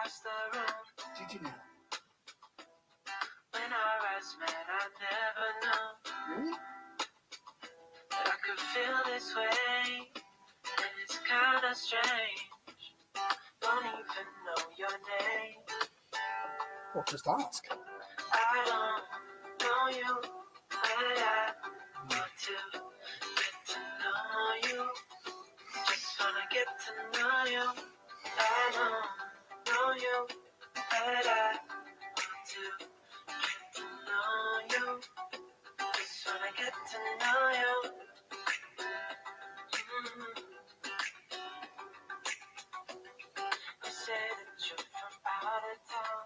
across the room. Did you know? When our eyes met, I never knew Really? that I could feel this way. And it's kinda strange. Don't even know your name. Well, just ask. I don't know you, but I want to get to know you. Just wanna get to know you. I don't know you, but I want to get to know you. Just wanna get to know you. You say that you're from out of town.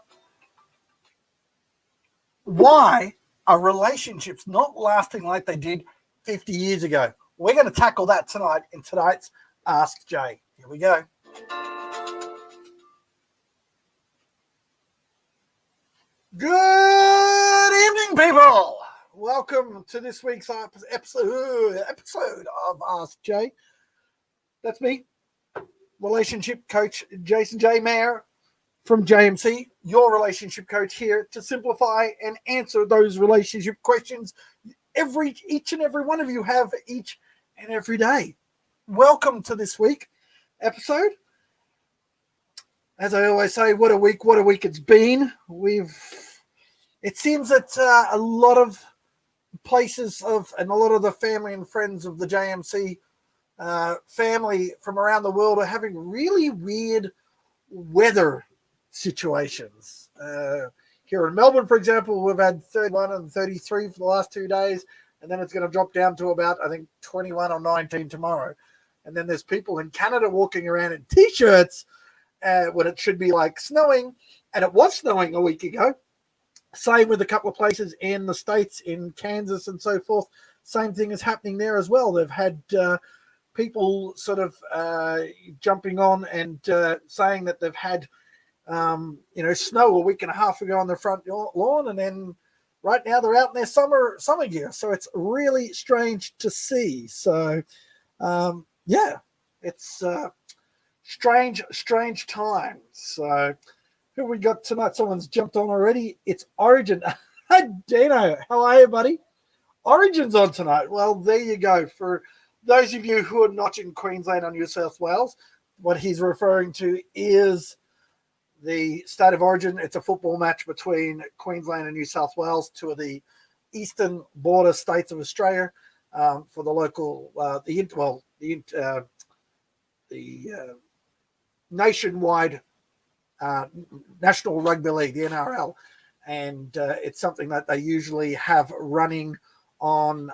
Why are relationships not lasting like they did 50 years ago? We're going to tackle that tonight in tonight's Ask Jay. Here we go. Good evening, people. Welcome to this week's episode of Ask Jay. That's me, relationship coach Jayson Mair from JMC, your relationship coach, here to simplify and answer those relationship questions each and every one of you have each and every day. Welcome to this week episode. As I always say, what a week it's been. It seems that a lot of places and a lot of the family and friends of the JMC family from around the world are having really weird weather situations. Here in Melbourne, for example, we've had 31 and 33 for the last 2 days, and then it's going to drop down to about, I think, 21 or 19 tomorrow. And then there's people in Canada walking around in T-shirts when it should be like snowing, and it was snowing a week ago. Same with a couple of places in the States, in Kansas and so forth. Same thing is happening there as well. They've had people sort of jumping on and saying that they've had snow a week and a half ago on their front lawn, and then right now they're out in their summer gear. So it's really strange to see. So it's strange times. So who we got tonight? Someone's jumped on already. It's Origin. Hi, Dino. How are you, buddy? Origin's on tonight. Well, there you go. For those of you who are not in Queensland or New South Wales, what he's referring to is the State of Origin. It's a football match between Queensland and New South Wales, two of the eastern border states of Australia, for the local, the nationwide National Rugby League, the NRL, and it's something that they usually have running on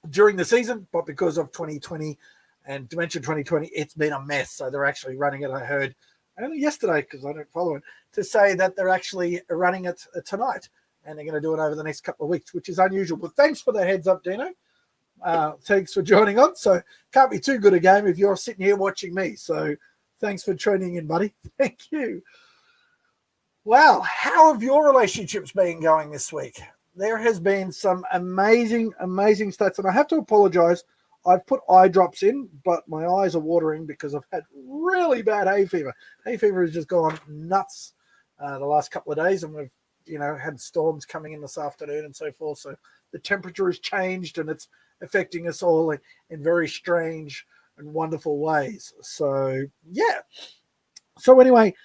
during the season, but because of 2020 and Dimension 2020, it's been a mess. So they're actually running it, I heard only yesterday, because I don't follow it, to say that they're actually running it tonight, and they're going to do it over the next couple of weeks, which is unusual. But thanks for the heads up, Dino. Thanks for joining on. So can't be too good a game if you're sitting here watching me. So thanks for tuning in, buddy. Thank you. Wow, how have your relationships been going this week? There has been some amazing stats, and I have to apologize. I've put eye drops in, but my eyes are watering because I've had really bad hay fever. Hay fever has just gone nuts the last couple of days, and we've had storms coming in this afternoon and so forth. So the temperature has changed, and it's affecting us all in very strange and wonderful ways. So yeah. So anyway,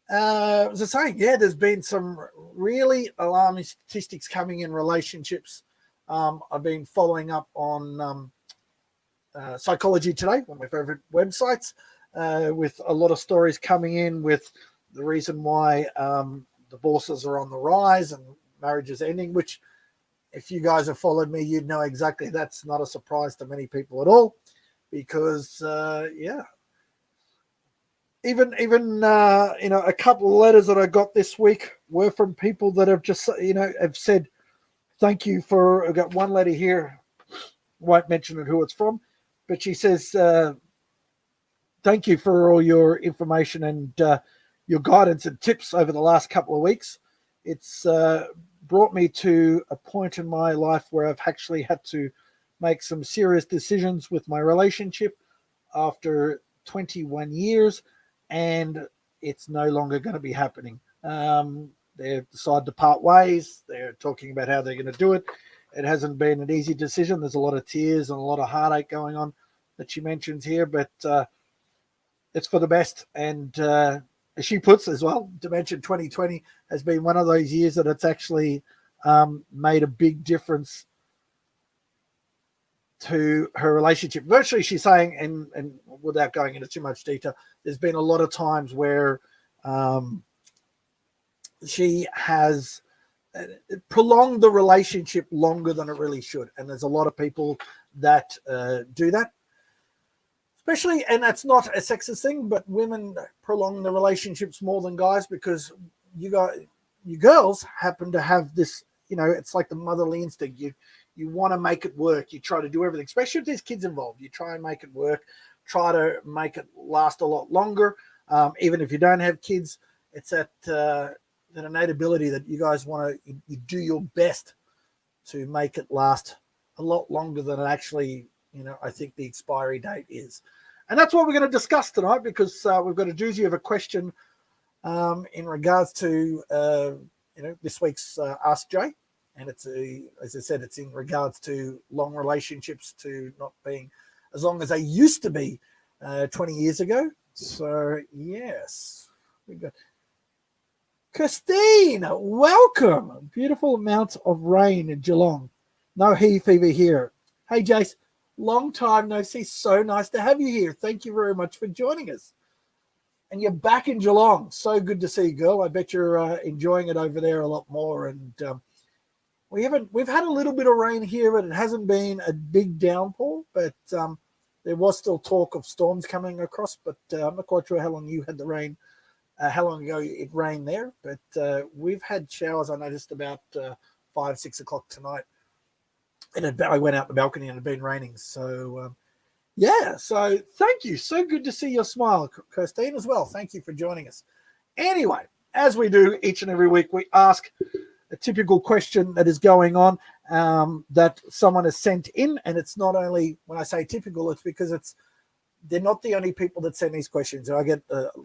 as I say, there's been some really alarming statistics coming in relationships. I've been following up on Psychology Today, one of my favorite websites, with a lot of stories coming in with the reason why divorces are on the rise and marriages ending, which if you guys have followed me, you'd know exactly that's not a surprise to many people at all, because even a couple of letters that I got this week were from people that have just have said thank you for. I've got one letter here, won't mention it who it's from, but she says thank you for all your information and your guidance and tips over the last couple of weeks. It's brought me to a point in my life where I've actually had to make some serious decisions with my relationship after 21 years. And, it's no longer going to be happening. They decide to part ways. They're talking about how they're going to do it. It hasn't been an easy decision. There's a lot of tears and a lot of heartache going on that she mentions here, but it's for the best. And as she puts as well, Dimension 2020 has been one of those years that it's actually made a big difference to her relationship. Virtually, she's saying, and without going into too much detail, there's been a lot of times where she has prolonged the relationship longer than it really should. And there's a lot of people that do that. Especially, and that's not a sexist thing, but women prolong the relationships more than guys because you girls happen to have this, it's like the motherly instinct. You want to make it work. You try to do everything, especially if there's kids involved. You try and make it work, try to make it last a lot longer. Even if you don't have kids, it's that innate ability that you guys want to, you do your best to make it last a lot longer than it actually, I think the expiry date is. And that's what we're going to discuss tonight because we've got a doozy of a question in regards to, this week's AskJ. And it's, as I said, it's in regards to long relationships to not being as long as they used to be 20 years ago. So, yes, we got Christine, welcome. Beautiful amounts of rain in Geelong. No hay fever here. Hey, Jace, long time no see. So nice to have you here. Thank you very much for joining us. And you're back in Geelong. So good to see you, girl. I bet you're enjoying it over there a lot more. And we've had a little bit of rain here, but it hasn't been a big downpour. But there was still talk of storms coming across. But I'm not quite sure how long you had the rain. How long ago it rained there, but we've had showers. I noticed about 5, 6 o'clock tonight, and I went out the balcony and it had been raining. So, so thank you. So good to see your smile, Christine, as well. Thank you for joining us. Anyway, as we do each and every week, we ask a typical question that is going on that someone has sent in, and it's not only when I say typical, it's because they're not the only people that send these questions. I get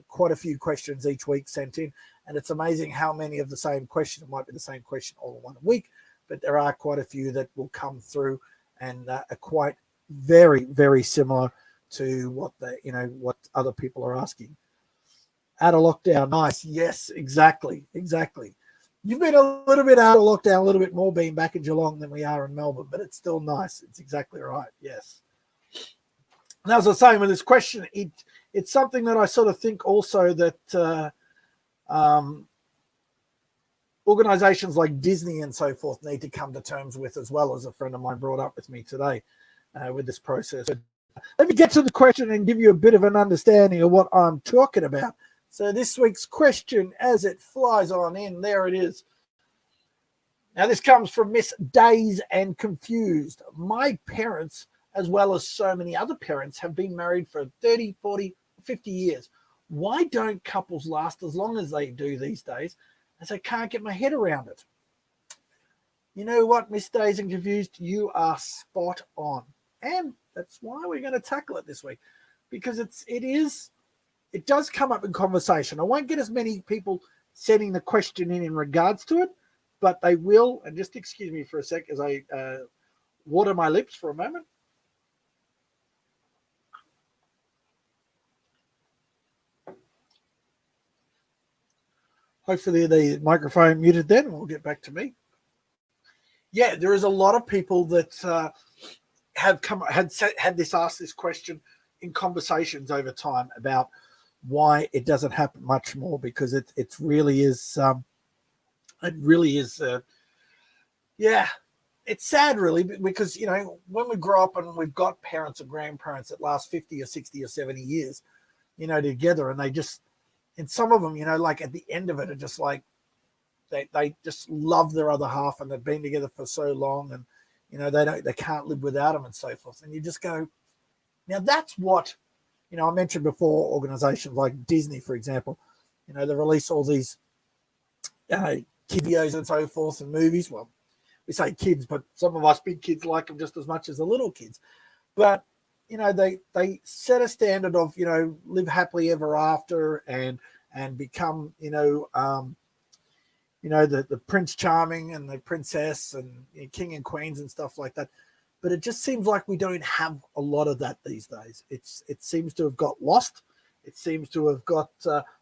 quite a few questions each week sent in, and it's amazing how many of the same question. It might be the same question all in 1 week, but there are quite a few that will come through and are quite very, very similar to what other people are asking. Out of lockdown, nice. Yes, exactly. You've been a little bit out of lockdown, a little bit more being back in Geelong than we are in Melbourne, but it's still nice. It's exactly right. Yes. And as I was saying with this question, it's something that I sort of think also that organizations like Disney and so forth need to come to terms with, as well, as a friend of mine brought up with me today with this process. But let me get to the question and give you a bit of an understanding of what I'm talking about. So this week's question, as it flies on in, there it is. Now this comes from Miss Dazed and Confused. My parents, as well as so many other parents, have been married for 30, 40, 50 years. Why don't couples last as long as they do these days, as I can't get my head around it? You know what, Miss Dazed and Confused, you are spot on. And that's why we're going to tackle it this week, because it does come up in conversation. I won't get as many people sending the question in regards to it, but they will. And just excuse me for a sec as I water my lips for a moment. Hopefully the microphone muted then. We'll get back to me. Yeah, there is a lot of people that have had this question in conversations over time about why it doesn't happen much more, because it really is it's sad, really, because when we grow up and we've got parents or grandparents that last 50 or 60 or 70 years together, and they just, and some of them like at the end of it are just like they just love their other half, and they've been together for so long, and they can't live without them and so forth. And you just go, now that's what I mentioned before, organizations like Disney, for example, they release all these kid videos and so forth and movies. Well, we say kids, but some of us big kids like them just as much as the little kids. But, they set a standard of, live happily ever after, and and become, the Prince Charming and the princess and king and queens and stuff like that. But it just seems like we don't have a lot of that these days. It seems to have got lost. It seems to have got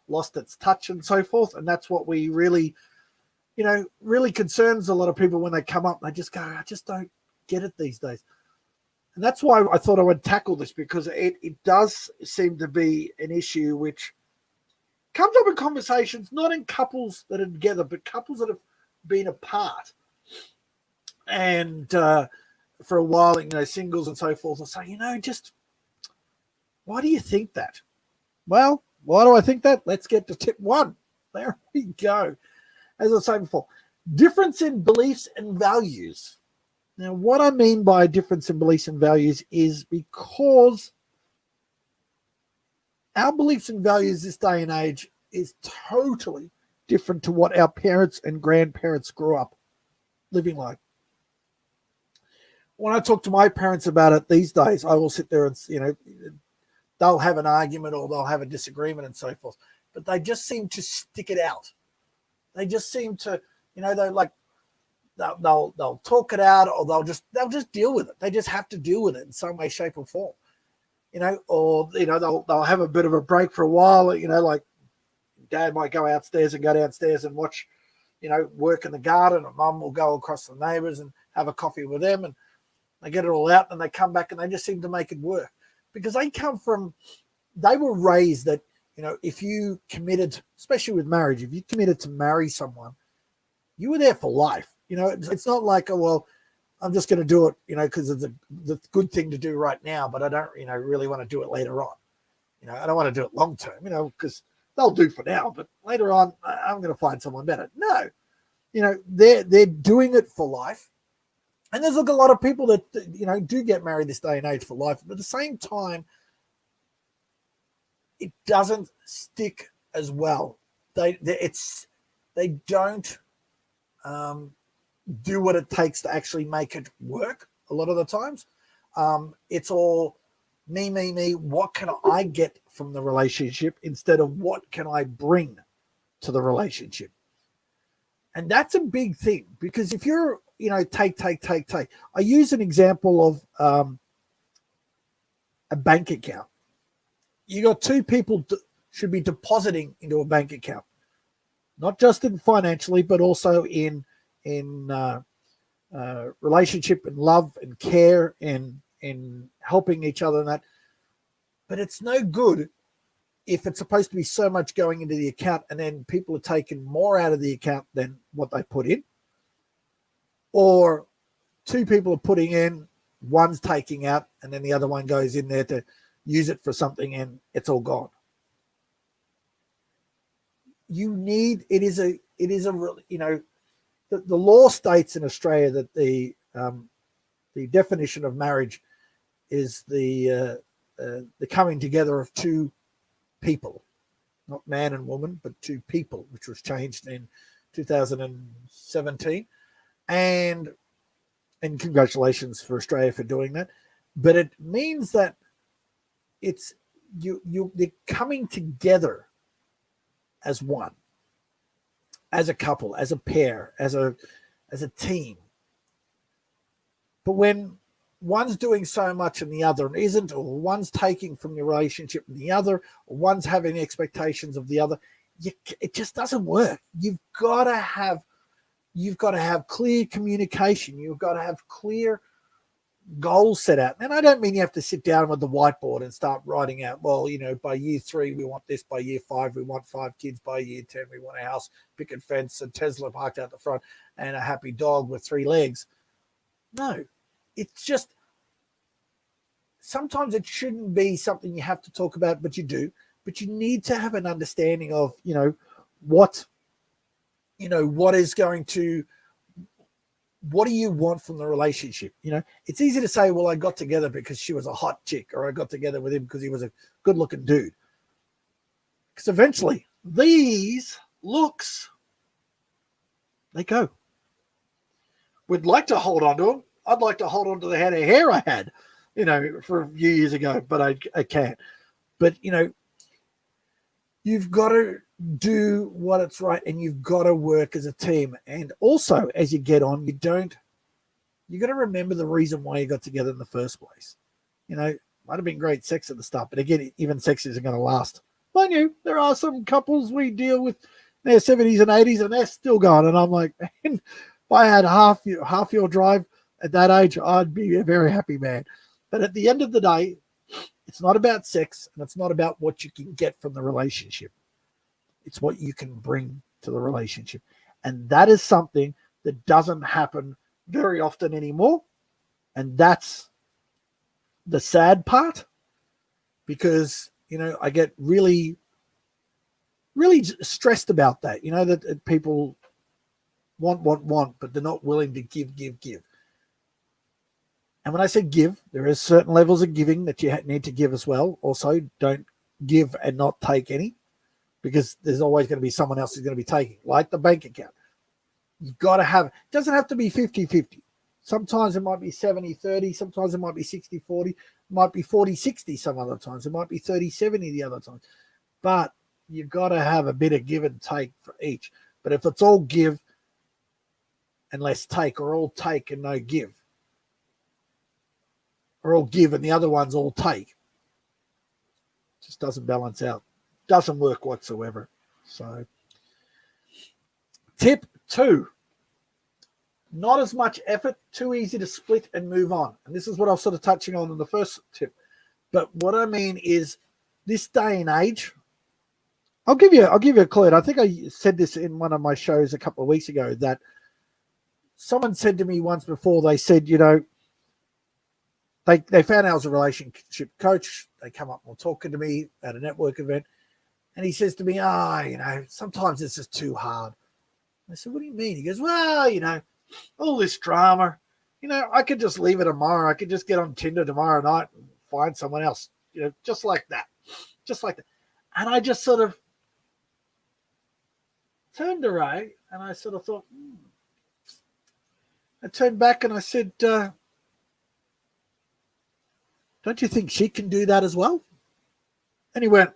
lost its touch and so forth. And that's what we really, really concerns a lot of people when they come up. They just go, I just don't get it these days. And that's why I thought I would tackle this, because it does seem to be an issue which comes up in conversations, not in couples that are together, but couples that have been apart. And for a while, singles and so forth will say, just why do you think that? Well, why do I think that? Let's get to tip one. There we go. As I was saying before, difference in beliefs and values. Now, what I mean by difference in beliefs and values is because our beliefs and values this day and age is totally different to what our parents and grandparents grew up living like. When I talk to my parents about it these days, I will sit there and, they'll have an argument or they'll have a disagreement and so forth, but they just seem to stick it out. They just seem to, they're like, they'll talk it out, or they'll just deal with it. They just have to deal with it in some way, shape or form, or, they'll have a bit of a break for a while, like dad might go outstairs and go downstairs and watch, work in the garden, and mum will go across the neighbours and have a coffee with them, and they get it all out and they come back and they just seem to make it work, because they were raised that, if you committed, especially with marriage, if you committed to marry someone, you were there for life. It's not like, oh, well, I'm just going to do it, because it's the good thing to do right now, but I don't, really want to do it later on. I don't want to do it long term, because they'll do for now, but later on, I'm going to find someone better. No, they're doing it for life. And there's a lot of people that, do get married this day and age for life. But at the same time, it doesn't stick as well. They don't do what it takes to actually make it work a lot of the times. It's all me. What can I get from the relationship instead of what can I bring to the relationship? And that's a big thing, because if you're, take. I use an example of a bank account. You got two people should be depositing into a bank account, not just in financially, but also in relationship and love and care and helping each other and that. But it's no good if it's supposed to be so much going into the account and then people are taking more out of the account than what they put in. Or two people are putting in, one's taking out, and then the other one goes in there to use it for something and it's all gone. It is a the law states in Australia that the definition of marriage is the coming together of two people, not man and woman, but two people, which was changed in 2017. And congratulations for Australia for doing that. But it means that it's they're coming together as one, as a couple, as a pair, as a team. But when one's doing so much and the other isn't, or one's taking from the relationship and the other, or one's having expectations of the other, it just doesn't work. You've got to have clear communication. You've got to have clear goals set out. And I don't mean you have to sit down with the whiteboard and start writing out, well, by year 3, we want this. By year 5, we want 5 kids. By year 10, we want a house, picket fence, a Tesla parked out the front, and a happy dog with 3 legs. No, it's just, sometimes it shouldn't be something you have to talk about, but you do. But you need to have an understanding of, what is going to, what do you want from the relationship? It's easy to say, well, I got together because she was a hot chick, or I got together with him because he was a good looking dude. Because eventually these looks, they go. We'd like to hold on to them. I'd like to hold on to the head of hair I had, for a few years ago, but I can't. But, you You've got to do what it's right, and you've got to work as a team. And also, as you get on, you got to remember the reason why you got together in the first place. Might have been great sex at the start, but again, even sex isn't going to last. Mind you, there are some couples we deal with in their 70s and 80s, and they're still going. And I'm like, man, if I had half your drive at that age, I'd be a very happy man. But at the end of the day, it's not about sex, and it's not about what you can get from the relationship. It's what you can bring to the relationship. And that is something that doesn't happen very often anymore. And that's the sad part, because, I get really, really stressed about that, that people want, but they're not willing to give. And when I say give, there is certain levels of giving that you need to give as well. Also, don't give and not take any, because there's always going to be someone else who's going to be taking, like the bank account. You've got to have, it doesn't have to be 50-50. Sometimes it might be 70-30. Sometimes it might be 60-40. It might be 40-60 some other times. It might be 30-70 the other times. But you've got to have a bit of give and take for each. But if it's all give and less take, or all take and no give, or all give and the other one's all take, it just doesn't balance out. Doesn't work whatsoever. So, tip 2. Not as much effort, too easy to split and move on. And this is what I was sort of touching on in the first tip. But what I mean is, this day and age, I'll give you a clue. I think I said this in one of my shows a couple of weeks ago, that someone said to me once before, they said, they found out I was a relationship coach. They come up and were talking to me at a network event. And he says to me, sometimes it's just too hard. I said, what do you mean? He goes, well, all this drama, I could just leave it tomorrow. I could just get on Tinder tomorrow night and find someone else, just like that. And I just sort of turned around and I sort of thought, I turned back and I said, don't you think she can do that as well? And he went,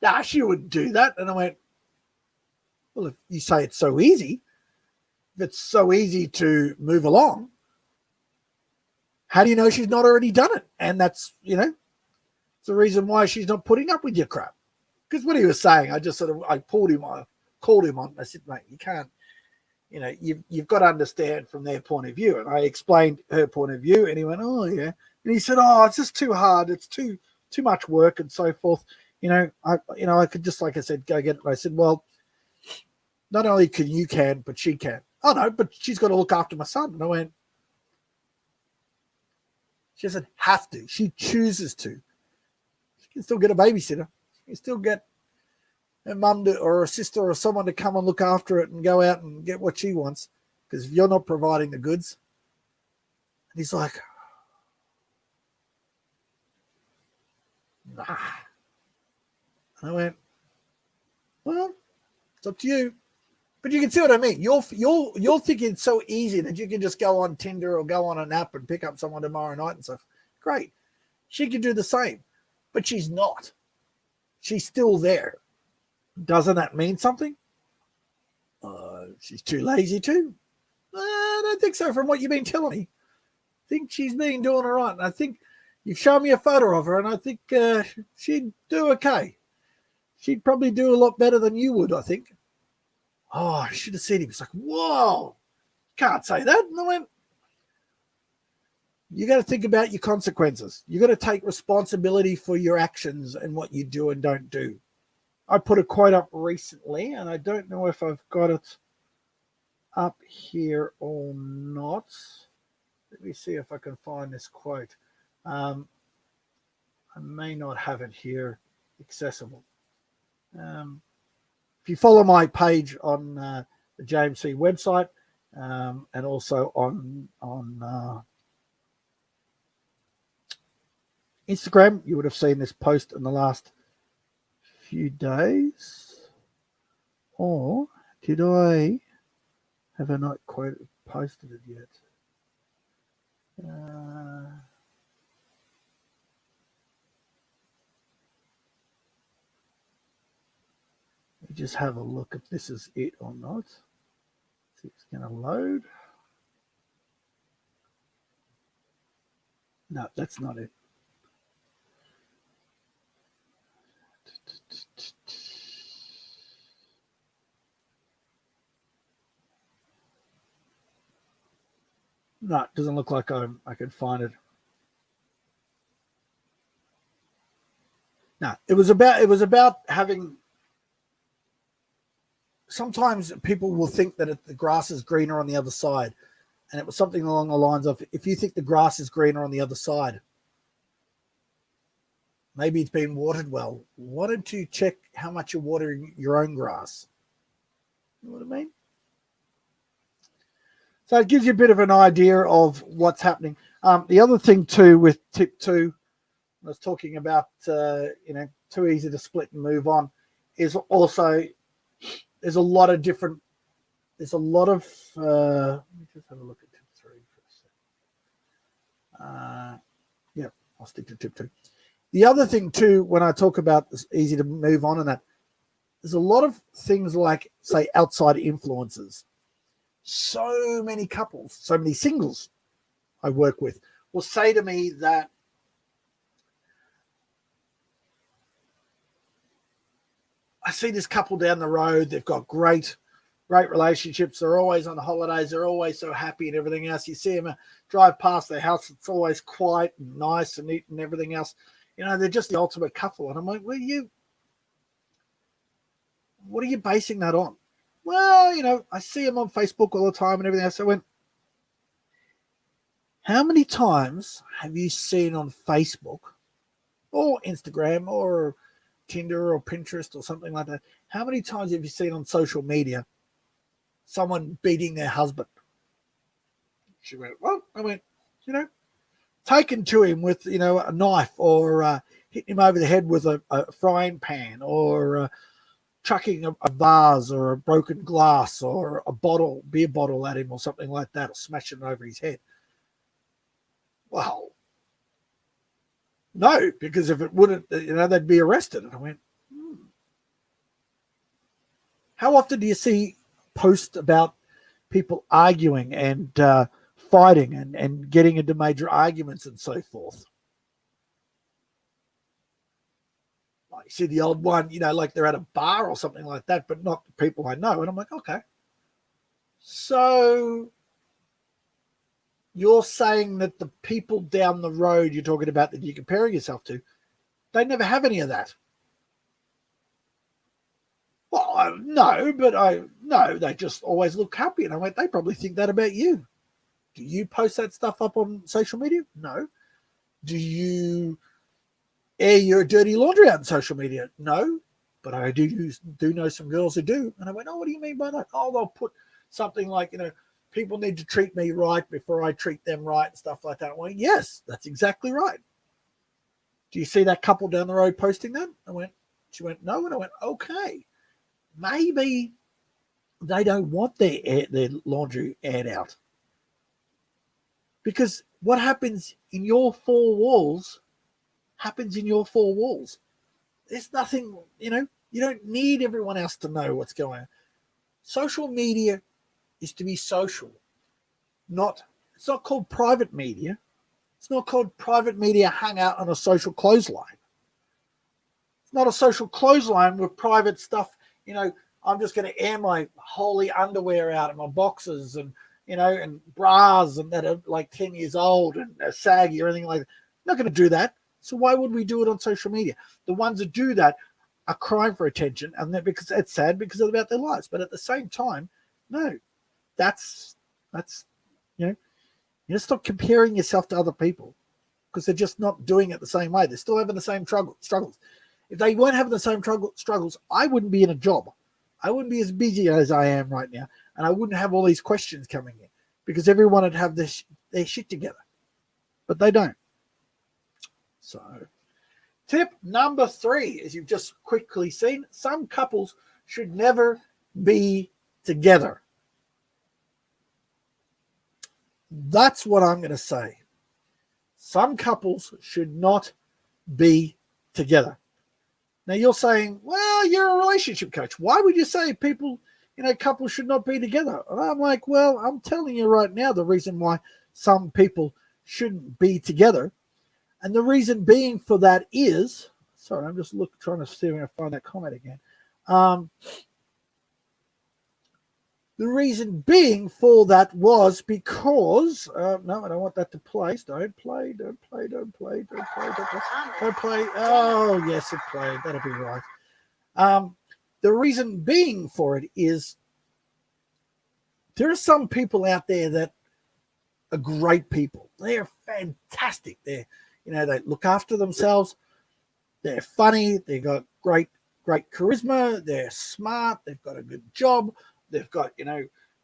nah, she wouldn't do that. And I went, well, if you say it's so easy, if it's so easy to move along, how do you know she's not already done it? And that's, it's the reason why she's not putting up with your crap. Because what he was saying, I called him on, and I said, mate, you can't, you've got to understand from their point of view. And I explained her point of view, and he went, oh yeah. And he said, oh, it's just too hard. It's too much work and so forth. I could just, like I said, go get it. And I said, well, not only but she can. Oh no, but she's got to look after my son. And I went, she doesn't have to. She chooses to. She can still get a babysitter. She can still get her mum or a sister or someone to come and look after it and go out and get what she wants. Because if you're not providing the goods. And he's like, nah. And I went, well, it's up to you. But you can see what I mean. You're thinking it's so easy that you can just go on Tinder or go on an app and pick up someone tomorrow night and stuff. Great. She can do the same. But she's not. She's still there. Doesn't that mean something? She's too lazy to? I don't think so from what you've been telling me. I think she's been doing all right. And I think you've shown me a photo of her, and I think she'd do okay. She'd probably do a lot better than you would, I think. Oh, I should have seen him. It's like, whoa, can't say that. And I went, you got to think about your consequences. You got to take responsibility for your actions and what you do and don't do. I put a quote up recently, and I don't know if I've got it up here or not. Let me see if I can find this quote. I may not have it here accessible. If you follow my page on the JMC website and also on Instagram, you would have seen this post in the last few days. Or did I have I not quite posted it yet? me just have a look if this is it or not. See if it's going to load. No, that's not it. No, it doesn't look like I could find it. No, it was about having. Sometimes people will think that the grass is greener on the other side, and it was something along the lines of, if you think the grass is greener on the other side, maybe it's been watered well. Why don't you check how much you're watering your own grass? You know what I mean? So it gives you a bit of an idea of what's happening. The other thing too with tip 2, I was talking about, too easy to split and move on, is also there's a lot of, let me just have a look at tip 3 for a second. I'll stick to tip 2. The other thing too, when I talk about this easy to move on and that, there's a lot of things like, say, outside influences. So many couples, so many singles I work with will say to me that I see this couple down the road, they've got great relationships, they're always on holidays, they're always so happy and everything else. You see them drive past their house, it's always quiet and nice and neat and everything else. They're just the ultimate couple. And I'm like, what are you basing that on? Well, I see them on Facebook all the time and everything else. I went, how many times have you seen on Facebook or Instagram or Tinder or Pinterest or something like that? How many times have you seen on social media someone beating their husband? She went, well, I went, taken to him with, a knife, or hitting him over the head with a frying pan, or chucking a vase or a broken glass or a beer bottle at him or something like that, or smashing it over his head. Well, no, because if it wouldn't, they'd be arrested. And I went, How often do you see posts about people arguing and fighting and getting into major arguments and so forth? You see the old one, like they're at a bar or something like that, but not the people I know. And I'm like, okay. So you're saying that the people down the road you're talking about that you're comparing yourself to, they never have any of that. Well, no, they just always look happy. And I went, they probably think that about you. Do you post that stuff up on social media? No. Do you air your dirty laundry out on social media? No. But I do know some girls who do. And I went, oh, what do you mean by that? Oh, they'll put something like, people need to treat me right before I treat them right and stuff like that. I went, yes, that's exactly right. Do you see that couple down the road posting that? She went, no. And I went, okay. Maybe they don't want their laundry aired out. Because what happens in your four walls happens in your four walls. There's nothing, you don't need everyone else to know what's going on. Social media is to be social. It's not called private media. It's not called private media hung out on a social clothesline. It's not a social clothesline with private stuff. I'm just going to air my holy underwear out and my boxes and bras and that are like 10 years old and saggy or anything like that. I'm not going to do that. So why would we do it on social media? The ones that do that are crying for attention, and that because it's sad because it's about their lives. But at the same time, no, that's stop comparing yourself to other people, because they're just not doing it the same way. They're still having the same struggles. If they weren't having the same struggles, I wouldn't be in a job. I wouldn't be as busy as I am right now, and I wouldn't have all these questions coming in, because everyone would have their shit together, but they don't. So, tip number 3, as you've just quickly seen, some couples should never be together. That's what I'm going to say. Some couples should not be together. Now you're saying, well, you're a relationship coach. Why would you say people, couples should not be together? And I'm like, well, I'm telling you right now the reason why some people shouldn't be together. And the reason being for that is, sorry, I'm just trying to see if I can find that comment again. The reason being for that was because, no, I don't want that to play. Don't play. Oh, yes, it played. That'll be right. The reason being for it is there are some people out there that are great people. They're fantastic. They look after themselves. They're funny. They got great charisma. They're smart. They've got a good job. They've got,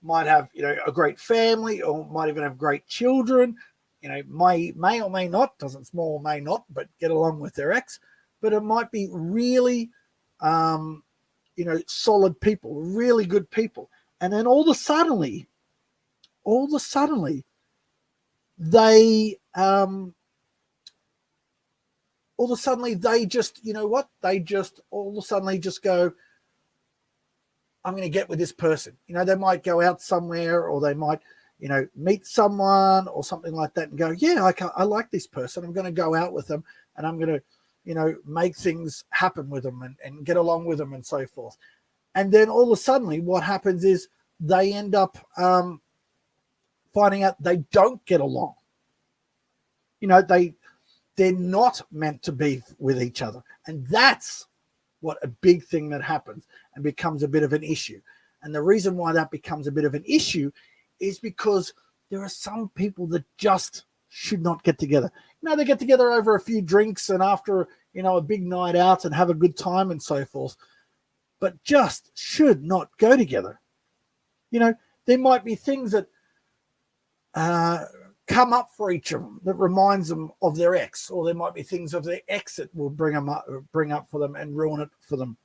might have, a great family, or might even have great children, may or may not, doesn't small or may not, but get along with their ex. But it might be really, solid people, really good people. And then all of a sudden, they just, just go, I'm going to get with this person. They might go out somewhere, or they might, meet someone or something like that and go, yeah, I like this person. I'm going to go out with them, and I'm going to, make things happen with them and get along with them and so forth. And then all of a sudden what happens is they end up finding out they don't get along. They're not meant to be with each other. And that's what a big thing that happens and becomes a bit of an issue. And the reason why that becomes a bit of an issue is because there are some people that just should not get together. They get together over a few drinks and after, a big night out and have a good time and so forth, but just should not go together. There might be things that come up for each of them that reminds them of their ex, or there might be things of their ex that will bring up for them and ruin it for them.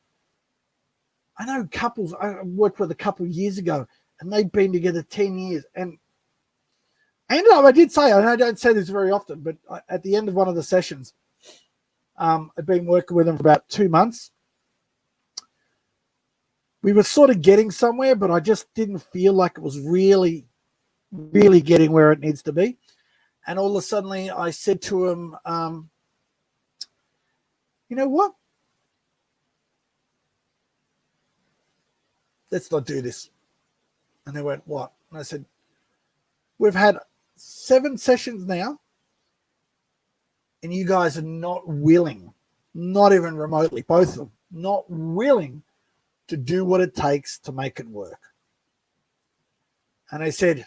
I know couples, I worked with a couple of years ago, and they've been together 10 years. And I did say, and I don't say this very often, but at the end of one of the sessions, I've been working with them for about 2 months. We were sort of getting somewhere, but I just didn't feel like it was really getting where it needs to be. And all of a sudden I said to him, you know what? Let's not do this. And they went, what? And I said, we've had 7 sessions now, and you guys are not willing, not even remotely, both of them, not willing to do what it takes to make it work. And I said,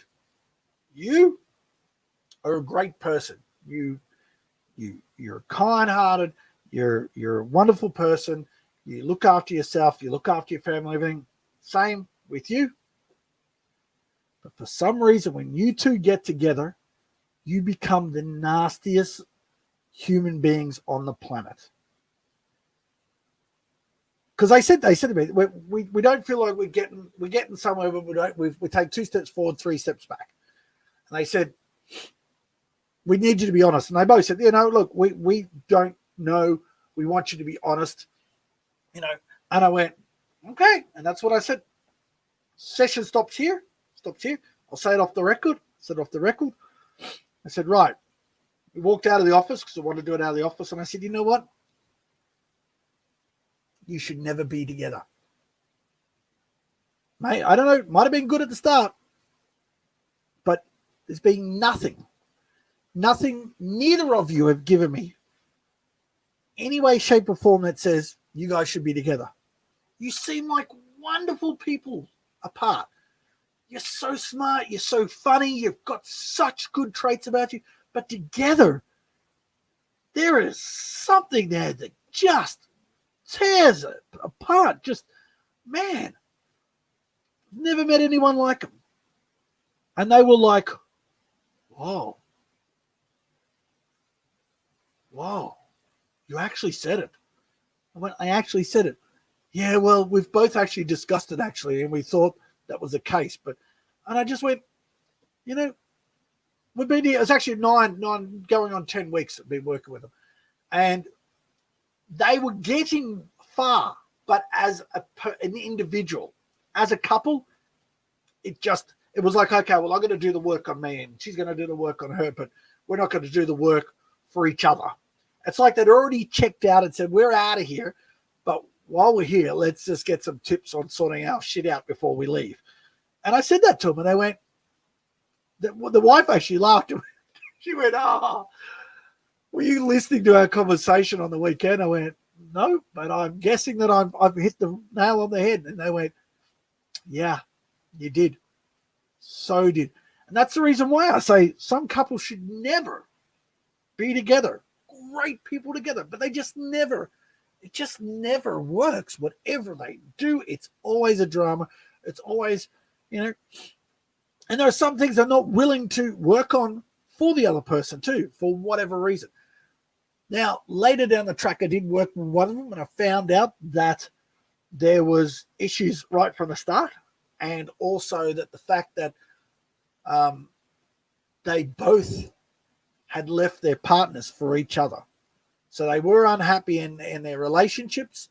you are a great person. You're kind-hearted. You're a wonderful person. You look after yourself. You look after your family, everything. Same with you. But for some reason, when you two get together, you become the nastiest human beings on the planet. Because they said to me, we don't feel like we're getting somewhere, but we take 2 steps forward, 3 steps back. And they said, we need you to be honest. And they both said, look, we don't know. We want you to be honest. And I went, okay. And that's what I said. Session stops here. I'll say it off the record. I said, right. We walked out of the office because I wanted to do it out of the office. And I said, you know what? You should never be together. Mate, I don't know. Might have been good at the start. But there's been nothing. Neither of you have given me any way, shape, or form that says you guys should be together. You seem like wonderful people apart. You're so smart. You're so funny. You've got such good traits about you. But together, there is something there that just tears it apart. Just, man, never met anyone like them. And they were like, whoa, you actually said it. I actually said it. Yeah, well, we've both actually discussed it, actually, and we thought that was the case. And I just went, we've been here. It's actually 9 going on 10 weeks I've been working with them. And they were getting far. But as an individual, as a couple, it was like, okay, well, I'm going to do the work on me and she's going to do the work on her, but we're not going to do the work for each other. It's like they'd already checked out and said, we're out of here, but while we're here, let's just get some tips on sorting our shit out before we leave. And I said that to them, and they went, the wife actually laughed. She went, were you listening to our conversation on the weekend? I went, no, but I'm guessing that I've hit the nail on the head. And they went, yeah, you did. So did. And that's the reason why I say some couples should never be together. Great people together, but it just never works. Whatever they do, it's always a drama. It's always, and there are some things they're not willing to work on for the other person too, for whatever reason. Now, later down the track, I did work with one of them, and I found out that there was issues right from the start, and also that the fact that they both had left their partners for each other. So they were unhappy in their relationships.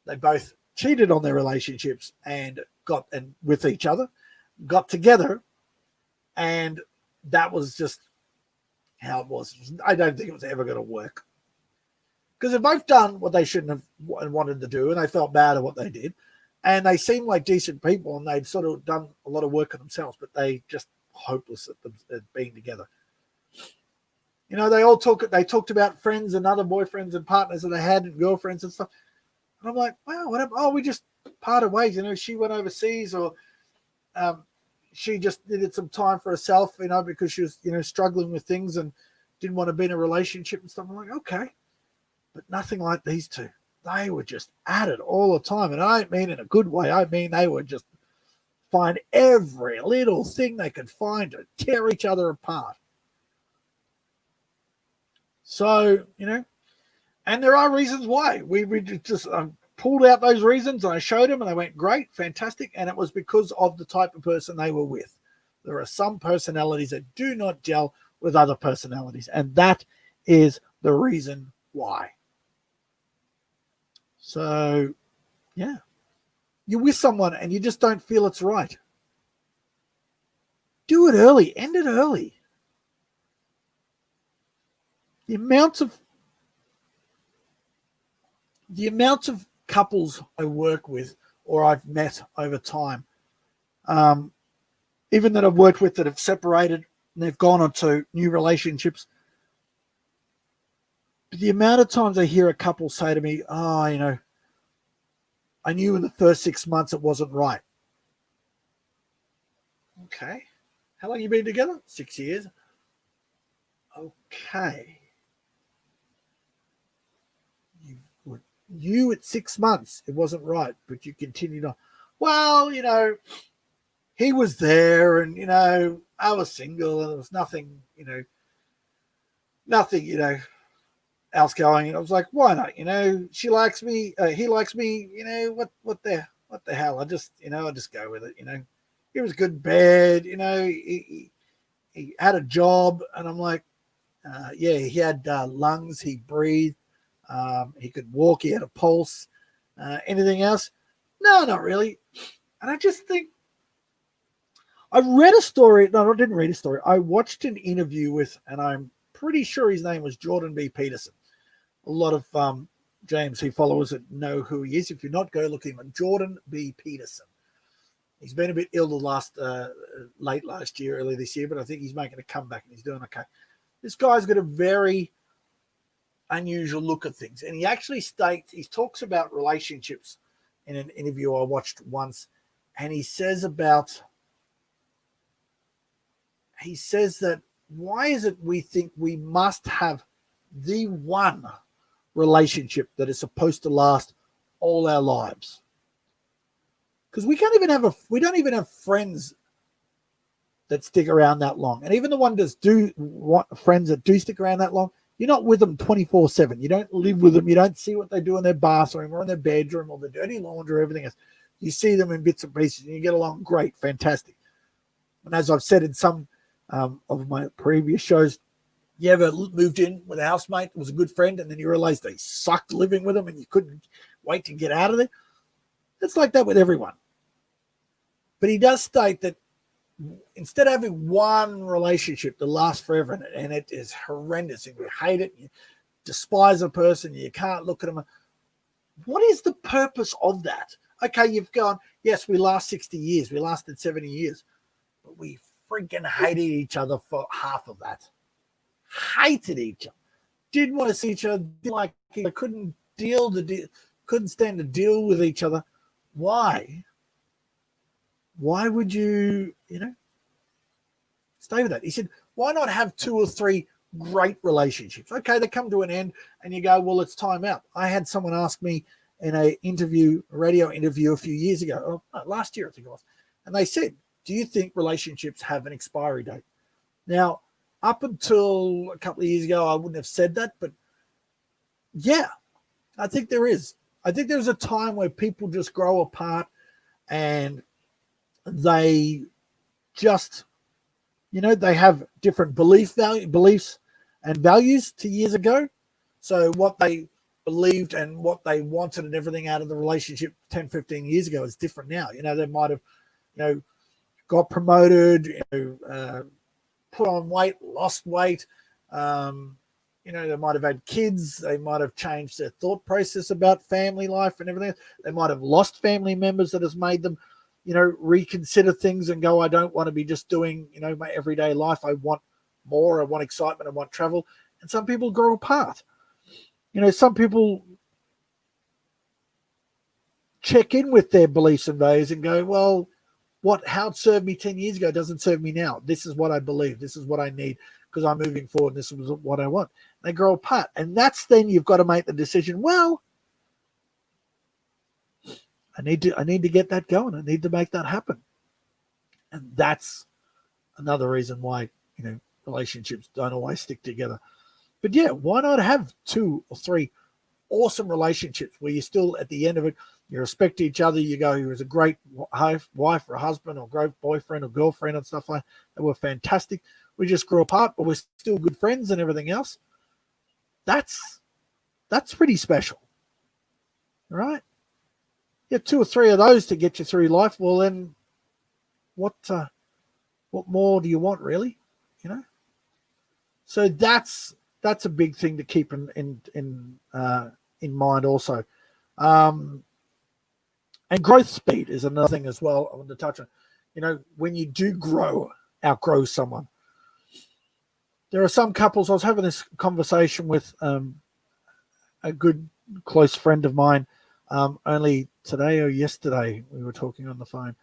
They both cheated on their relationships and with each other, got together, and that was just how it was. I don't think it was ever going to work. Because they've both done what they shouldn't have wanted to do, and they felt bad at what they did. And they seemed like decent people, and they'd sort of done a lot of work on themselves, but they just hopeless at being together. They talked about friends and other boyfriends and partners that they had and girlfriends and stuff. And I'm like, wow, what happened? Oh, we just parted ways. She went overseas, or she just needed some time for herself, because she was, struggling with things and didn't want to be in a relationship and stuff. I'm like, okay. But nothing like these two. They were just at it all the time. And I don't mean in a good way. I mean they would just find every little thing they could find to tear each other apart. So, and there are reasons why. We just pulled out those reasons, and I showed them, and they went, great, fantastic. And it was because of the type of person they were with. There are some personalities that do not gel with other personalities, and that is the reason why. So, yeah. You're with someone and you just don't feel it's right. Do it early. End it early. The amount of couples I work with or I've met over time, even that I've worked with that have separated and they've gone on to new relationships, but the amount of times I hear a couple say to me, I knew in the first 6 months it wasn't right. Okay. How long have you been together? 6 years. Okay. You at 6 months, it wasn't right, but you continued on. Well, he was there, and, I was single, and there was nothing, else going. And I was like, why not? She likes me, he likes me, what the hell? I just go with it, He was good in bed, he had a job, and I'm like, he had lungs, he breathed, he could walk, he had a pulse. Anything else? No, not really. And I just think, I read a story. No, I didn't read a story. I watched an interview with, and I'm pretty sure his name was Jordan B. Peterson. A lot of JMC followers that know who he is. If you're not, go look him up. Jordan B. Peterson. He's been a bit ill late last year, early this year, but I think he's making a comeback and he's doing okay. This guy's got a very unusual look at things. And he actually he talks about relationships in an interview I watched once. And he says that why is it we think we must have the one relationship that is supposed to last all our lives? Because we don't even have friends that stick around that long. And even the ones that do want friends that do stick around that long, you're not with them 24/7. You don't live with them. You don't see what they do in their bathroom or in their bedroom or the dirty laundry or everything else. You see them in bits and pieces and you get along great, fantastic. And as I've said in some of my previous shows, you ever moved in with a housemate, was a good friend, and then you realized they sucked living with them and you couldn't wait to get out of there. It's like that with everyone. But he does state that instead of having one relationship that lasts forever, and it is horrendous, and you hate it, you despise a person, you can't look at them, what is the purpose of that? Okay, you've gone, yes, we last 60 years, we lasted 70 years, but we freaking hated each other for half of that. Hated each other. Didn't want to see each other, didn't like each other, couldn't stand to deal with each other. Why? Why would you, stay with that? He said, why not have 2 or 3 great relationships? Okay, they come to an end and you go, well, it's time out. I had someone ask me in a radio interview a few years ago, last year I think it was, and they said, do you think relationships have an expiry date? Now, up until a couple of years ago, I wouldn't have said that, but yeah, I think there is. I think there's a time where people just grow apart and they just, they have different beliefs and values to years ago. So what they believed and what they wanted and everything out of the relationship 10, 15 years ago is different now. They might have, got promoted, put on weight, lost weight. They might have had kids. They might have changed their thought process about family life and everything. They might have lost family members that has made them, reconsider things and go, I don't want to be just doing, my everyday life. I want more. I want excitement. I want travel. And some people grow apart. Some people check in with their beliefs and values and go, well, how it served me 10 years ago doesn't serve me now. This is what I believe. This is what I need because I'm moving forward. This is what I want. They grow apart. And that's then you've got to make the decision, well, I need to get that going. I need to make that happen. And that's another reason why, relationships don't always stick together. But yeah, why not have 2 or 3 awesome relationships where you're still at the end of it, you respect each other, you go, he was a great wife or husband or great boyfriend or girlfriend and stuff like that. They were fantastic. We just grew apart, but we're still good friends and everything else. That's pretty special. Right? You have 2 or 3 of those to get you through life. Well, then what more do you want, really? So that's a big thing to keep in mind also. And growth speed is another thing as well I want to touch on. When you do outgrow someone. There are some couples, I was having this conversation with a good close friend of mine only today or yesterday. We were talking on the phone.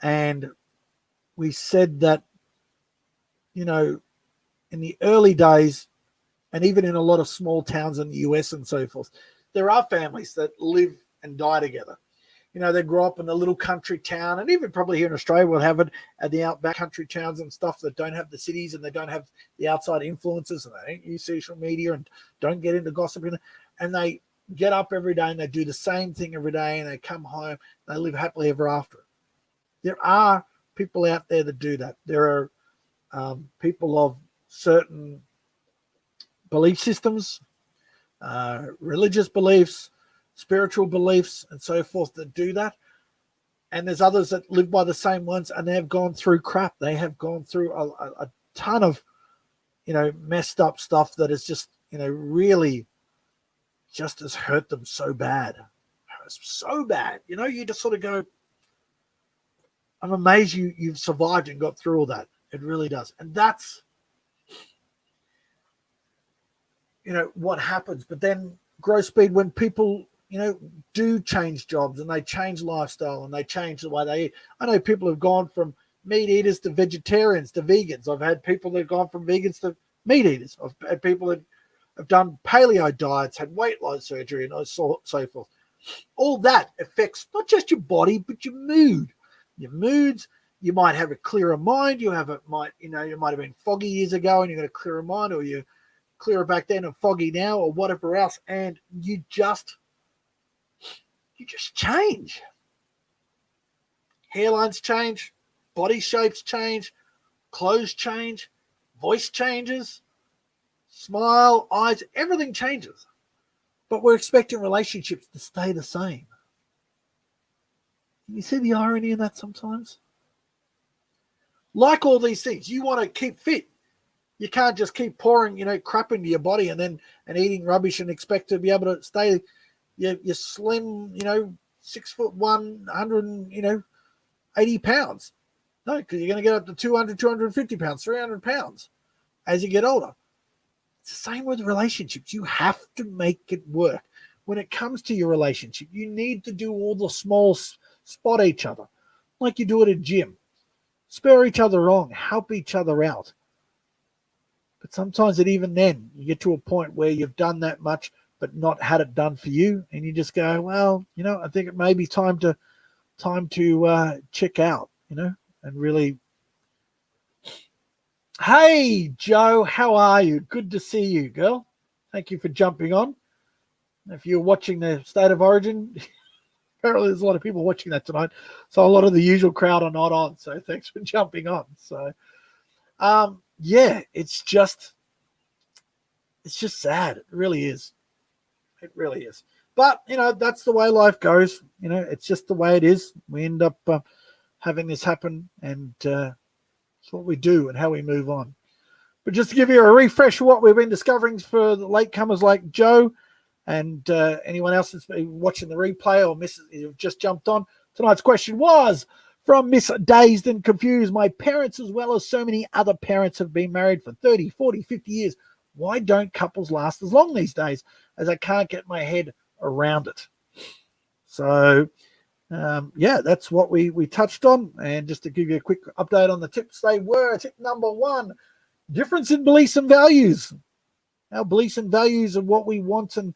And we said that, in the early days, and even in a lot of small towns in the US and so forth, there are families that live and die together. They grow up in a little country town, and even probably here in Australia, we'll have it at the outback country towns and stuff that don't have the cities and they don't have the outside influences and they don't use social media and don't get into gossip. And they get up every day and they do the same thing every day and they come home, they live happily ever after. There are people out there that do that. There are people of certain belief systems, religious beliefs, spiritual beliefs, and so forth that do that. And there's others that live by the same ones and they have gone through crap. They have gone through a ton of, messed up stuff that is just, really just has hurt them so bad. So bad. You just sort of go, I'm amazed you've survived and got through all that. It really does. And that's, what happens. But then growth speed, when people, do change jobs and they change lifestyle and they change the way they eat. I know people have gone from meat eaters to vegetarians to vegans. I've had people that have gone from vegans to meat eaters. I've had people that have done paleo diets, had weight loss surgery and so forth. All that affects not just your body, but your mood. Your moods, you might have a clearer mind. You might have been foggy years ago and you've got a clearer mind, or you're clearer back then and foggy now, or whatever else. And you just change. Hairlines change, body shapes change, clothes change, voice changes, smile, eyes, everything changes. but we're expecting relationships to stay the same. Can you see the irony in that sometimes? Like all these things, you want to keep fit. You can't just keep pouring, crap into your body and eating rubbish and expect to be able to stay. You're slim, 6'1", 180 pounds. No, because you're going to get up to 200, 250 pounds, 300 pounds as you get older. It's the same with relationships. You have to make it work. When it comes to your relationship, you need to do all the small spot each other, like you do at a gym. Spur each other on, help each other out. But sometimes even then, you get to a point where you've done that much, but not had it done for you, and you just go, well, I think it may be time to check out, and really. Hey, Joe, how are you? Good to see you, girl. Thank you for jumping on. If you're watching the State of Origin, apparently there's a lot of people watching that tonight, so a lot of the usual crowd are not on. So thanks for jumping on. So, yeah, it's just sad. It really is. It really is. But, that's the way life goes. It's just the way it is. We end up having this happen, and it's what we do and how we move on. But just to give you a refresh of what we've been discovering for the latecomers like Joe and anyone else that's been watching the replay or you've just jumped on, tonight's question was from Miss Dazed and Confused. My parents, as well as so many other parents, have been married for 30, 40, 50 years. Why don't couples last as long these days? As I can't get my head around it. So, that's what we touched on. And just to give you a quick update on the tips, they were tip number 1, difference in beliefs and values. Our beliefs and values of what we want and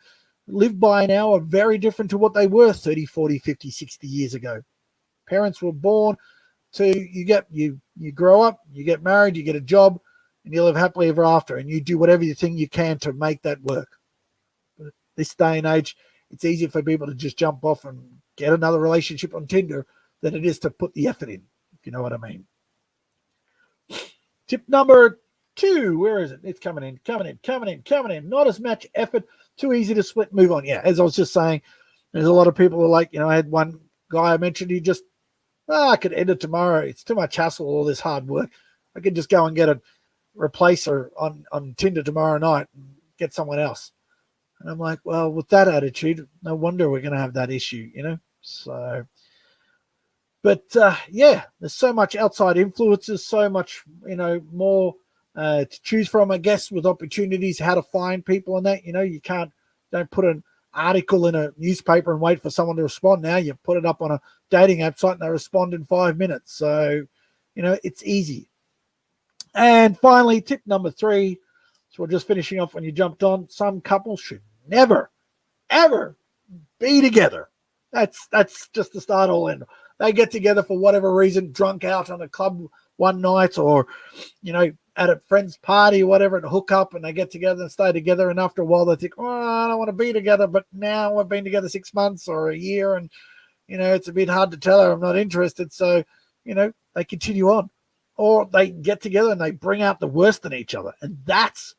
live by now are very different to what they were 30, 40, 50, 60 years ago. Parents were born to, you grow up, you get married, you get a job, and you live happily ever after, and you do whatever you think you can to make that work. But this day and age, it's easier for people to just jump off and get another relationship on Tinder than it is to put the effort in, if you know what I mean. Tip number 2, where is it? It's coming in. Not as much effort, too easy to split, move on. Yeah, as I was just saying, there's a lot of people who are like, I had one guy I mentioned, he just, I could end it tomorrow. It's too much hassle, all this hard work. I could just go and get a replacer on Tinder tomorrow night and get someone else. And I'm like, well, with that attitude, no wonder we're going to have that issue, So, but there's so much outside influences, so much, more to choose from, I guess, with opportunities, how to find people and that, you don't put an article in a newspaper and wait for someone to respond. Now you put it up on a dating app site and they respond in 5 minutes. So, it's easy. And finally, tip number 3. So we're just finishing off when you jumped on. Some couples should never, ever be together. That's just the start all end. They get together for whatever reason, drunk out on a club one night or, at a friend's party or whatever, and hook up, and they get together and stay together. And after a while they think, I don't want to be together, but now we've been together 6 months or a year and, it's a bit hard to tell her I'm not interested. So, they continue on. Or they get together and they bring out the worst in each other. And that's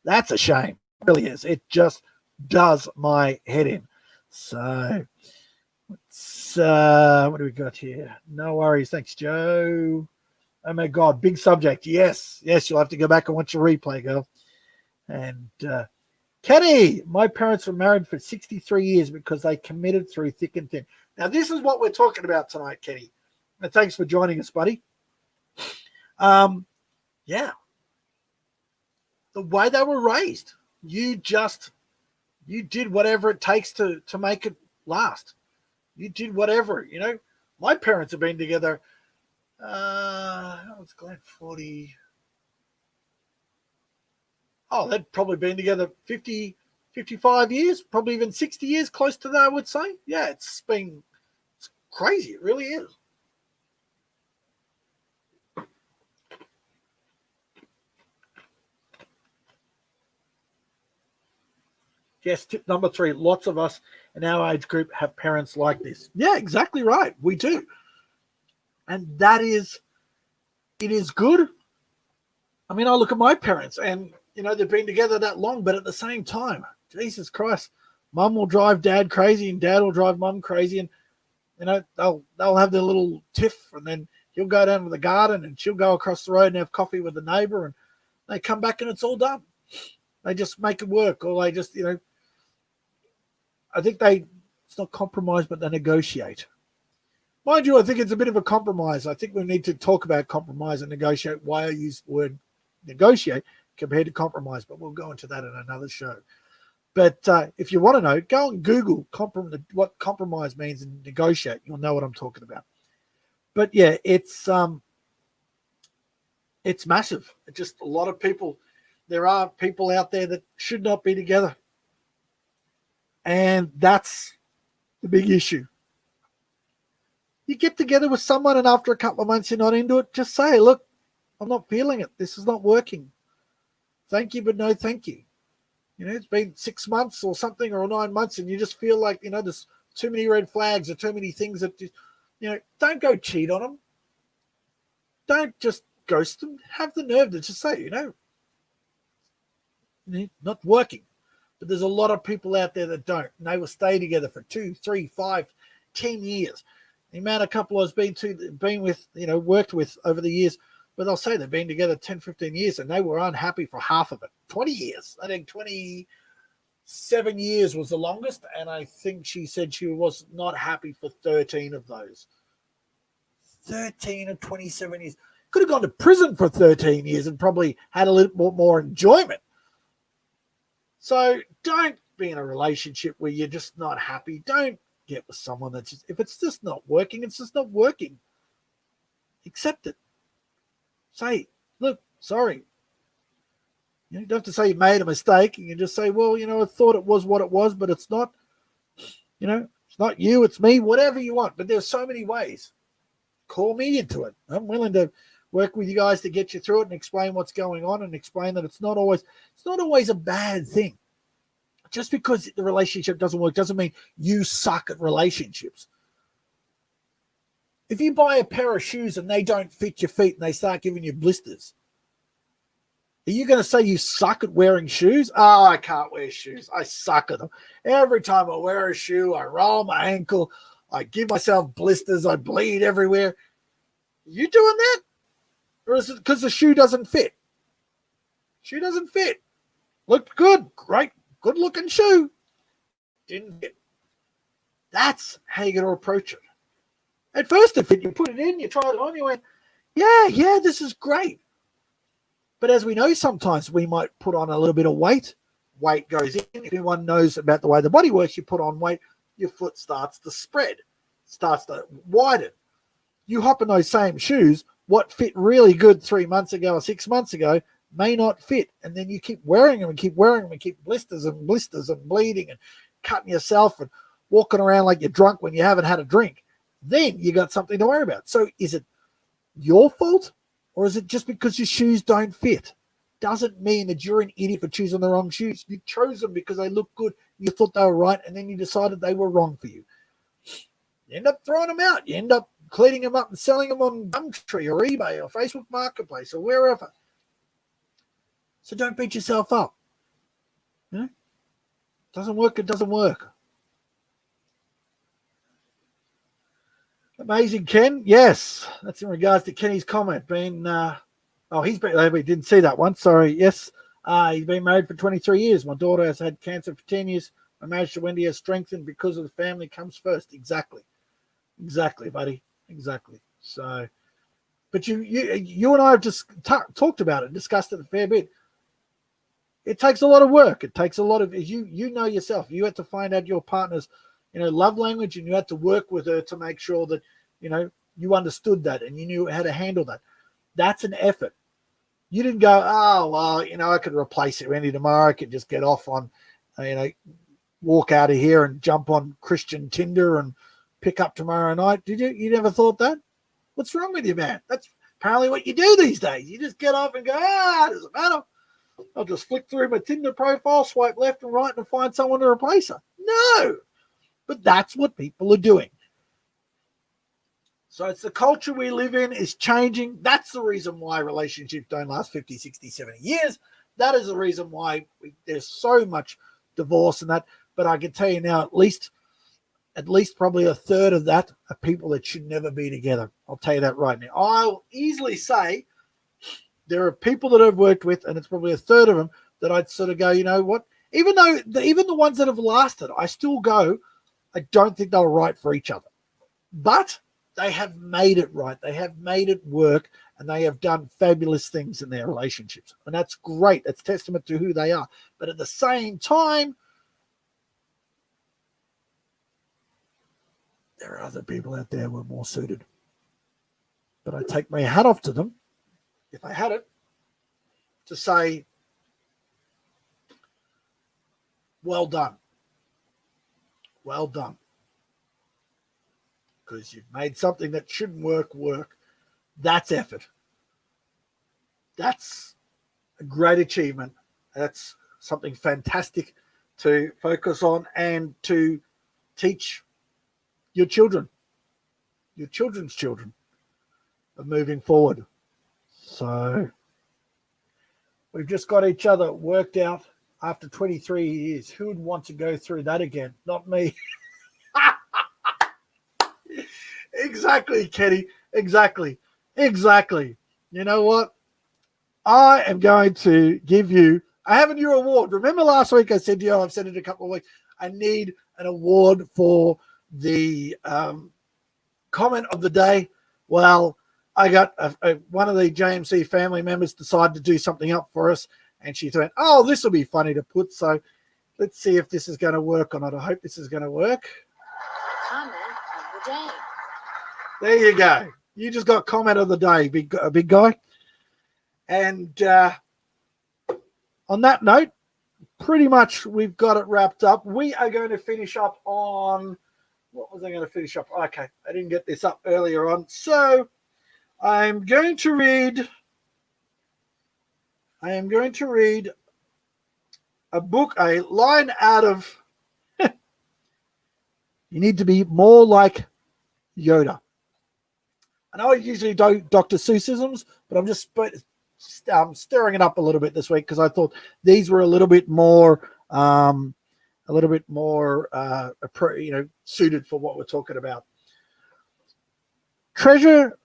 a shame. It really is. It just does my head in. So what do we got here? No worries. Thanks, Joe. Oh my God, big subject. Yes, you'll have to go back and watch the replay, girl. And Kenny, my parents were married for 63 years because they committed through thick and thin. Now, this is what we're talking about tonight, Kenny. And thanks for joining us, buddy. The way they were raised, you did whatever it takes to make it last. You did whatever, My parents have been together, it's Glenn 40. Oh, they'd probably been together 50, 55 years, probably even 60 years, close to that, I would say. Yeah, it's crazy. It really is. Yes, tip number 3, lots of us in our age group have parents like this. Yeah, exactly right. We do. And it is good. I mean, I look at my parents and, they've been together that long, but at the same time, Jesus Christ, Mum will drive dad crazy and dad will drive mum crazy, and they'll have their little tiff, and then he'll go down to the garden and she'll go across the road and have coffee with the neighbor, and they come back and it's all done. They just make it work, or they just, I think it's not compromise, but they negotiate. Mind you, I think it's a bit of a compromise. I think we need to talk about compromise and negotiate, why I use the word negotiate compared to compromise, but we'll go into that in another show. But if you want to know, go and Google what compromise means and negotiate. You'll know what I'm talking about. But yeah, it's massive. It's just a lot of people. There are people out there that should not be together. And that's the big issue. You get together with someone and after a couple of months you're not into it, just say, look, I'm not feeling it. This is not working. Thank you, but no thank you. It's been 6 months or something, or 9 months, and you just feel like, there's too many red flags or too many things that, don't go cheat on them. Don't just ghost them. Have the nerve to just say, not working. But there's a lot of people out there that don't. And they will stay together for 2, 3, 5, 10 years. The amount of couples I've been with, worked with over the years, but they'll say they've been together 10, 15 years and they were unhappy for half of it. 20 years. I think 27 years was the longest. And I think she said she was not happy for 13 of those. 13 or 27 years. Could have gone to prison for 13 years and probably had a little more enjoyment. So don't be in a relationship where you're just not happy. Don't get with someone that's just, if it's just not working, it's just not working. Accept it. Say, look, sorry. You don't have to say you made a mistake. You can just say, well, I thought it was what it was, but it's not. It's not you, it's me, whatever you want. But there's so many ways. Call me into it. I'm willing to work with you guys to get you through it and explain what's going on and explain that it's not always a bad thing. Just because the relationship doesn't work doesn't mean you suck at relationships. If you buy a pair of shoes and they don't fit your feet and they start giving you blisters, are you going to say you suck at wearing shoes? Oh, I can't wear shoes. I suck at them. Every time I wear a shoe, I roll my ankle. I give myself blisters. I bleed everywhere. You doing that? Or is it because the shoe doesn't fit? Shoe doesn't fit. Looked good. Great. Good looking shoe. Didn't fit. That's how you're going to approach it. At first it fit. You put it in. You try it on. You went, yeah, this is great. But as we know, sometimes we might put on a little bit of weight. Weight goes in. If anyone knows about the way the body works, you put on weight, your foot starts to spread, starts to widen. You hop in those same shoes, what fit really good 3 months ago or 6 months ago may not fit. And then you keep wearing them and keep wearing them and keep blisters and bleeding and cutting yourself and walking around like you're drunk when you haven't had a drink. Then you got something to worry about. So is it your fault? Or is it just because your shoes don't fit? Doesn't mean that you're an idiot for choosing the wrong shoes. You chose them because they look good. You thought they were right, and then you decided they were wrong for you. You end up throwing them out. You end up cleaning them up and selling them on Gumtree or eBay or Facebook Marketplace or wherever. So don't beat yourself up. Doesn't work, it doesn't work. Amazing, Ken. Yes, that's in regards to Kenny's comment. We didn't see that one. Sorry. Yes, he's been married for 23 years. My daughter has had cancer for 10 years. My marriage to Wendy has strengthened because of the family comes first. Exactly, buddy. Exactly. So, but you and I have just talked about it, discussed it a fair bit. It takes a lot of work. It takes a lot of you know yourself. You have to find out your partner's love language, and you had to work with her to make sure that, you understood that and you knew how to handle that. That's an effort. You didn't go, oh, well, I could replace Wendy tomorrow. I could just get off on, walk out of here and jump on Christian Tinder and pick up tomorrow night. Did you? You never thought that? What's wrong with you, man? That's apparently what you do these days. You just get off and go, it doesn't matter. I'll just flick through my Tinder profile, swipe left and right and find someone to replace her. No. But that's what people are doing. So it's the culture we live in is changing. That's the reason why relationships don't last 50, 60, 70 years. That is the reason why there's so much divorce and that. but I can tell you now, at least probably a third of that are people that should never be together. I'll tell you that right now. I'll easily say there are people that I've worked with, and it's probably a third of them that I'd sort of go, you know what? Even the ones that have lasted, I still go, I don't think they were right for each other. But they have made it right. They have made it work, and they have done fabulous things in their relationships. And that's great. That's testament to who they are. But at the same time, there are other people out there who are more suited. But I take my hat off to them, if I had it, to say, well done. Well done. Because you've made something that shouldn't work. That's effort. That's a great achievement. That's something fantastic to focus on and to teach your children, your children's children, of moving forward. So we've just got each other worked out after 23 years. Who would want to go through that again? Not me. Exactly, Kenny. Exactly. You know what? I am going to give you, I have a new award. Remember last week I said to you, I've said it a couple of weeks, I need an award for the comment of the day. Well, I got one of the JMC family members decided to do something up for us, and she thought, oh, this will be funny to put. So let's see if this is going to work or not. I hope this is going to work. Comment of the day. There you go. You just got comment of the day, big guy. And on that note, pretty much we've got it wrapped up. We are going to finish up on, what was I going to finish up? Okay, I didn't get this up earlier on. So I'm going to read a book, a line out of You Need to Be More Like Yoda. I know I usually do Dr. Seussisms, but I'm just stirring it up a little bit this week because I thought these were a little bit more suited for what we're talking about. Treasure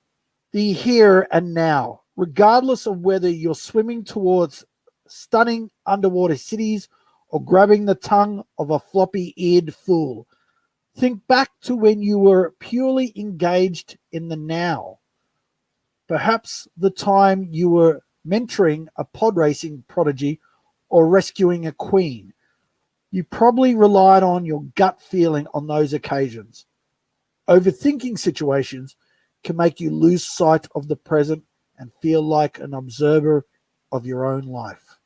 the here and now, regardless of whether you're swimming towards stunning underwater cities or grabbing the tongue of a floppy-eared fool. Think back to when you were purely engaged in the now. Perhaps the time you were mentoring a pod racing prodigy or rescuing a queen. You probably relied on your gut feeling on those occasions. Overthinking situations can make you lose sight of the present and feel like an observer of your own life.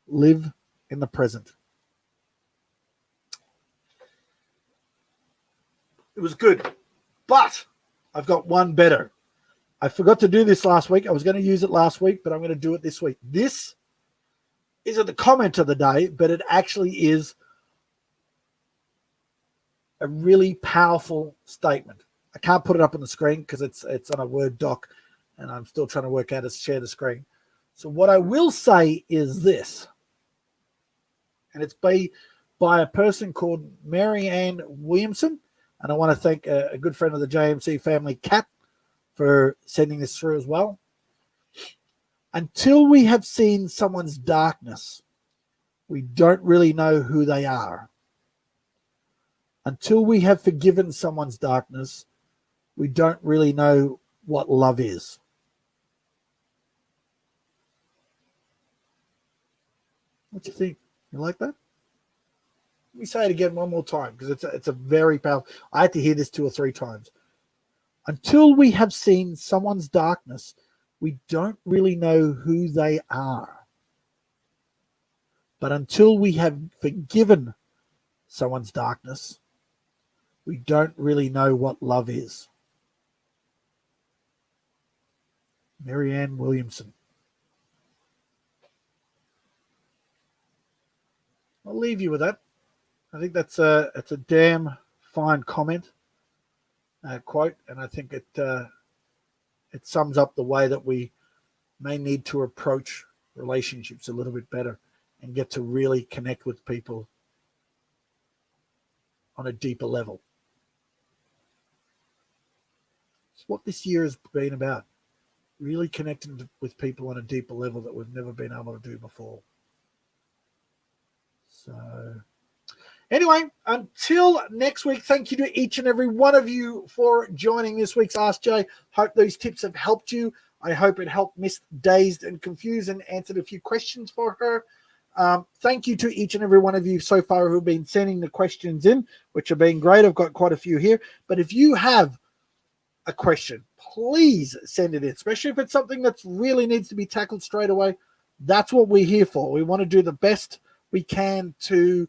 Live in the present. It was good, but I've got one better. I forgot to do this last week. I was going to use it last week, but I'm going to do it this week. This isn't the comment of the day, but it actually is a really powerful statement. I can't put it up on the screen because it's on a Word doc, and I'm still trying to work out how to share the screen. So what I will say is this, and it's by a person called Marianne Williamson, and I want to thank a good friend of the JMC family, Kat, for sending this through as well. Until we have seen someone's darkness, we don't really know who they are. Until we have forgiven someone's darkness, we don't really know what love is. What do you think? You like that? Let me say it again one more time because it's a very powerful. I had to hear this 2 or 3 times. Until we have seen someone's darkness, we don't really know who they are. But until we have forgiven someone's darkness, we don't really know what love is. Marianne Williamson. I'll leave you with that. I think that's a damn fine comment, quote, and I think it sums up the way that we may need to approach relationships a little bit better and get to really connect with people on a deeper level. It's what this year has been about. Really connecting with people on a deeper level that we've never been able to do before. So anyway, until next week, thank you to each and every one of you for joining this week's Ask Jay. Hope these tips have helped you. I hope it helped Miss Dazed and Confused and answered a few questions for her. Thank you to each and every one of you so far who've been sending the questions in, which have been great. I've got quite a few here. But if you have a question, please send it in, especially if it's something that really needs to be tackled straight away. That's what we're here for. We want to do the best we can to,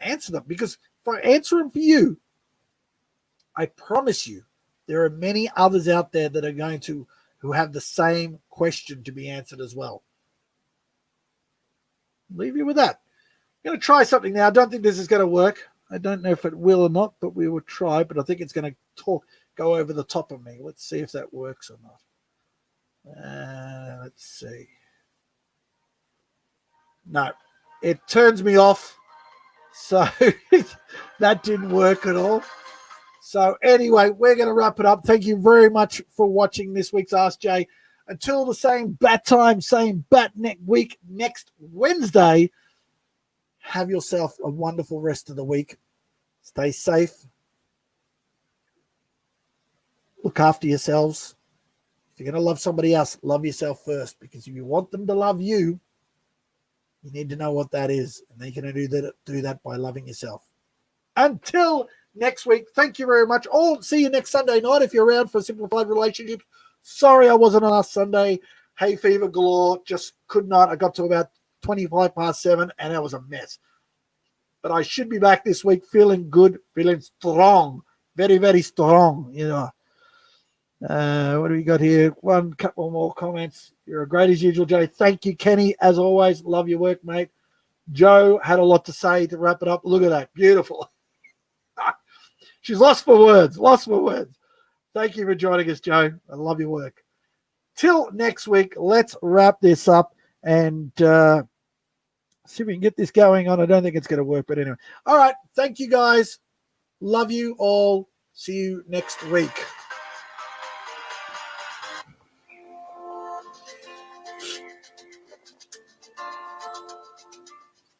answer them. Because if I answer them for you, I promise you there are many others out there that are who have the same question to be answered as well. Leave you with that. I'm going to try something now. I don't think this is going to work. I don't know if it will or not, but we will try. But I think it's going to go over the top of me. Let's see if that works or not. Let's see. No, it turns me off. So that didn't work at all. So anyway, we're going to wrap it up. Thank you very much for watching this week's Ask Jay. Until the same bat time, same bat week next Wednesday, have yourself a wonderful rest of the week. Stay safe. Look after yourselves. If you're going to love somebody else, love yourself first, because if you want them to love you, you need to know what that is. And they're going to do that by loving yourself. Until next week, thank you very much. See you next Sunday night if you're around for Simplified Relationships. Sorry I wasn't on last Sunday. Hay fever galore. Just could not. I got to about 25 past 7 and it was a mess. But I should be back this week feeling good, feeling strong. Very, very strong. What do we got here? Couple more comments. You're great as usual, Jay. Thank you, Kenny. As always, love your work, mate. Joe had a lot to say to wrap it up. Look at that. Beautiful. She's lost for words. Thank you for joining us, Joe. I love your work. Till next week, let's wrap this up and see if we can get this going on. I don't think it's going to work, but anyway. All right. Thank you, guys. Love you all. See you next week.